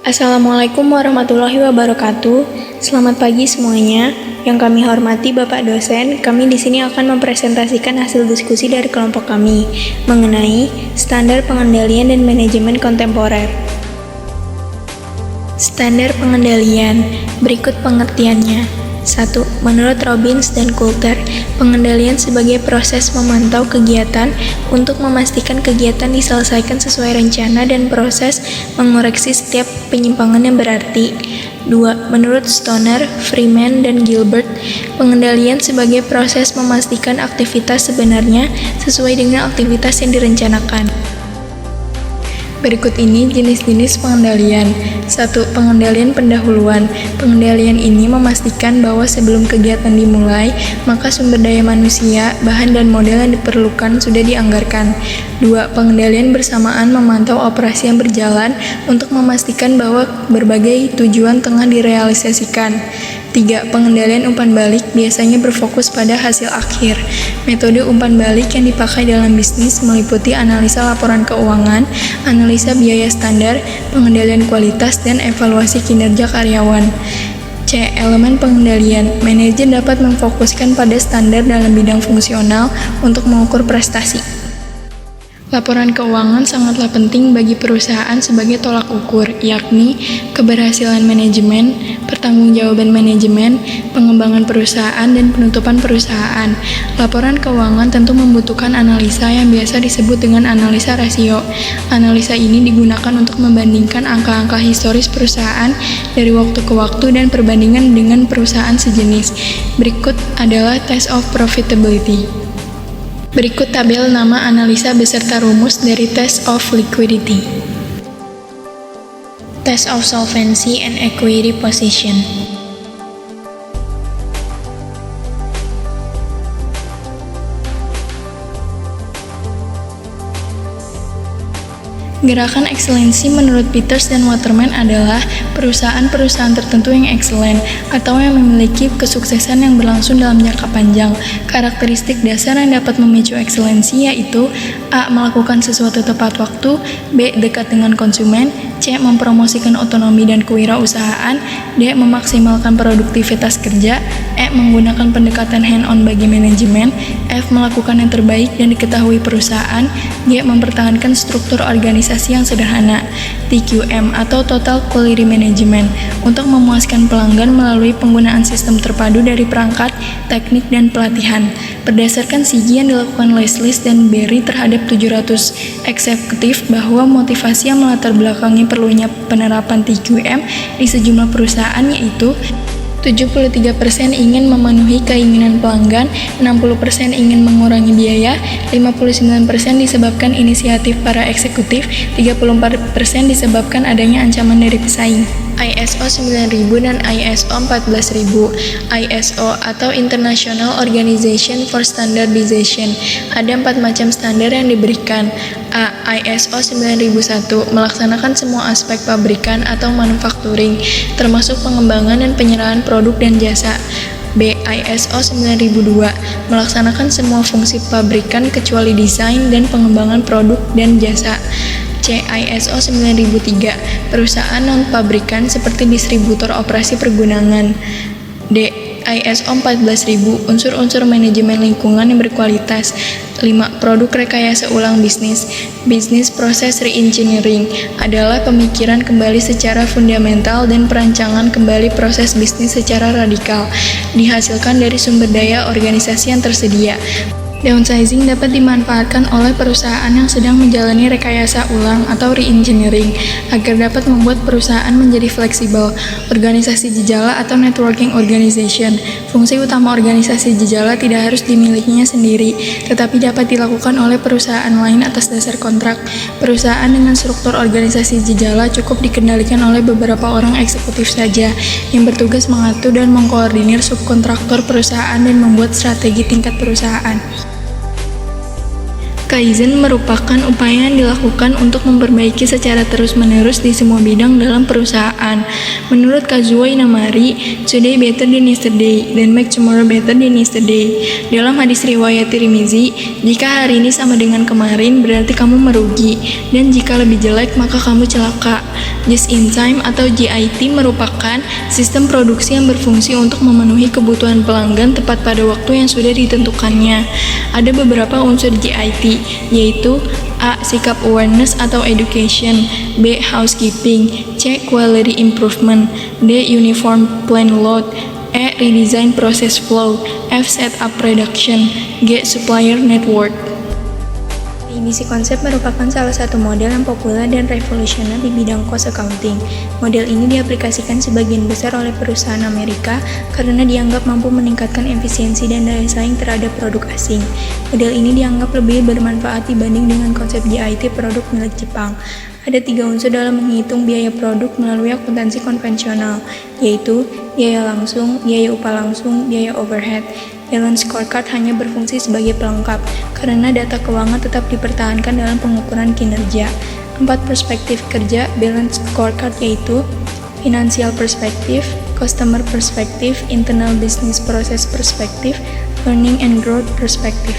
Assalamualaikum warahmatullahi wabarakatuh. Selamat pagi semuanya. Yang kami hormati Bapak dosen, kami di sini akan mempresentasikan hasil diskusi dari kelompok kami mengenai standar pengendalian dan manajemen kontemporer. Standar pengendalian, berikut pengertiannya. 1. Menurut Robbins dan Coulter, pengendalian sebagai proses memantau kegiatan untuk memastikan kegiatan diselesaikan sesuai rencana dan proses mengoreksi setiap penyimpangan yang berarti. 2. Menurut Stoner, Freeman, dan Gilbert, pengendalian sebagai proses memastikan aktivitas sebenarnya sesuai dengan aktivitas yang direncanakan. Berikut ini jenis-jenis pengendalian. 1. Pengendalian pendahuluan. Pengendalian ini memastikan bahwa sebelum kegiatan dimulai, maka sumber daya manusia, bahan dan modal yang diperlukan sudah dianggarkan. 2. Pengendalian bersamaan memantau operasi yang berjalan untuk memastikan bahwa berbagai tujuan tengah direalisasikan. 3. Pengendalian umpan balik biasanya berfokus pada hasil akhir. Metode umpan balik yang dipakai dalam bisnis meliputi analisa laporan keuangan, analisa biaya standar, pengendalian kualitas, dan evaluasi kinerja karyawan. C. Elemen pengendalian. Manajer dapat memfokuskan pada standar dalam bidang fungsional untuk mengukur prestasi. Laporan keuangan sangatlah penting bagi perusahaan sebagai tolak ukur, yakni keberhasilan manajemen, pertanggungjawaban manajemen, pengembangan perusahaan, dan penutupan perusahaan. Laporan keuangan tentu membutuhkan analisa yang biasa disebut dengan analisa rasio. Analisa ini digunakan untuk membandingkan angka-angka historis perusahaan dari waktu ke waktu dan perbandingan dengan perusahaan sejenis. Berikut adalah test of profitability. Berikut tabel nama analisa beserta rumus dari Test of Liquidity. Test of Solvency and Equity Position. Gerakan ekselensi menurut Peters dan Waterman adalah perusahaan-perusahaan tertentu yang ekselen atau yang memiliki kesuksesan yang berlangsung dalam jangka panjang. Karakteristik dasar yang dapat memicu ekselensi yaitu A. Melakukan sesuatu tepat waktu, B. Dekat dengan konsumen, C. Mempromosikan otonomi dan kewirausahaan, D. Memaksimalkan produktivitas kerja, E. Menggunakan pendekatan hand-on bagi manajemen, F. Melakukan yang terbaik dan diketahui perusahaan, G. Mempertahankan struktur organisasi yang sederhana. TQM atau Total Quality Management untuk memuaskan pelanggan melalui penggunaan sistem terpadu dari perangkat, teknik, dan pelatihan. Berdasarkan sigi yang dilakukan Leslie dan Berry terhadap 700 eksekutif bahwa motivasi yang melatar belakangi perlunya penerapan TQM di sejumlah perusahaan yaitu 73% ingin memenuhi keinginan pelanggan, 60% ingin mengurangi biaya, 59% disebabkan inisiatif para eksekutif, 34% disebabkan adanya ancaman dari pesaing. ISO 9000 dan ISO 14000. ISO atau International Organization for Standardization. Ada 4 macam standar yang diberikan. A. ISO 9001 melaksanakan semua aspek pabrikan atau manufacturing, termasuk pengembangan dan penyerahan produk dan jasa. B. ISO 9002 melaksanakan semua fungsi pabrikan kecuali desain dan pengembangan produk dan jasa. C. ISO 9003 perusahaan non-pabrikan seperti distributor operasi pergunangan. D. ISO 14000 unsur-unsur manajemen lingkungan yang berkualitas. 5. Produk rekayasa ulang bisnis. Business Process Reengineering adalah pemikiran kembali secara fundamental dan perancangan kembali proses bisnis secara radikal, dihasilkan dari sumber daya organisasi yang tersedia. Downsizing dapat dimanfaatkan oleh perusahaan yang sedang menjalani rekayasa ulang atau reengineering agar dapat membuat perusahaan menjadi fleksibel. Organisasi jejala atau networking organization. Fungsi utama organisasi jejala tidak harus dimilikinya sendiri, tetapi dapat dilakukan oleh perusahaan lain atas dasar kontrak. Perusahaan dengan struktur organisasi jejala cukup dikendalikan oleh beberapa orang eksekutif saja yang bertugas mengatur dan mengkoordinir subkontraktor perusahaan dan membuat strategi tingkat perusahaan. Kaizen merupakan upaya yang dilakukan untuk memperbaiki secara terus-menerus di semua bidang dalam perusahaan. Menurut Kazuo Inamari, today better than yesterday, then make tomorrow better than yesterday. Dalam hadis riwayat Tirmizi, jika hari ini sama dengan kemarin, berarti kamu merugi, dan jika lebih jelek, maka kamu celaka. Just in time atau JIT merupakan sistem produksi yang berfungsi untuk memenuhi kebutuhan pelanggan tepat pada waktu yang sudah ditentukannya. Ada beberapa unsur JIT, yaitu A. Sikap awareness atau education, B. Housekeeping, C. Quality improvement, D. Uniform plan load, E. Redesign process flow, F. Setup production, G. Supplier network. Definisi konsep merupakan salah satu model yang populer dan revolusioner di bidang cost accounting. Model ini diaplikasikan sebagian besar oleh perusahaan Amerika karena dianggap mampu meningkatkan efisiensi dan daya saing terhadap produk asing. Model ini dianggap lebih bermanfaat dibanding dengan konsep JIT produk milik Jepang. Ada 3 unsur dalam menghitung biaya produk melalui akuntansi konvensional, yaitu biaya langsung, biaya upah langsung, biaya overhead. Balance scorecard hanya berfungsi sebagai pelengkap, karena data keuangan tetap dipertahankan dalam pengukuran kinerja. 4 perspektif kerja balance scorecard yaitu financial perspective, customer perspective, internal business process perspective, learning and growth perspective.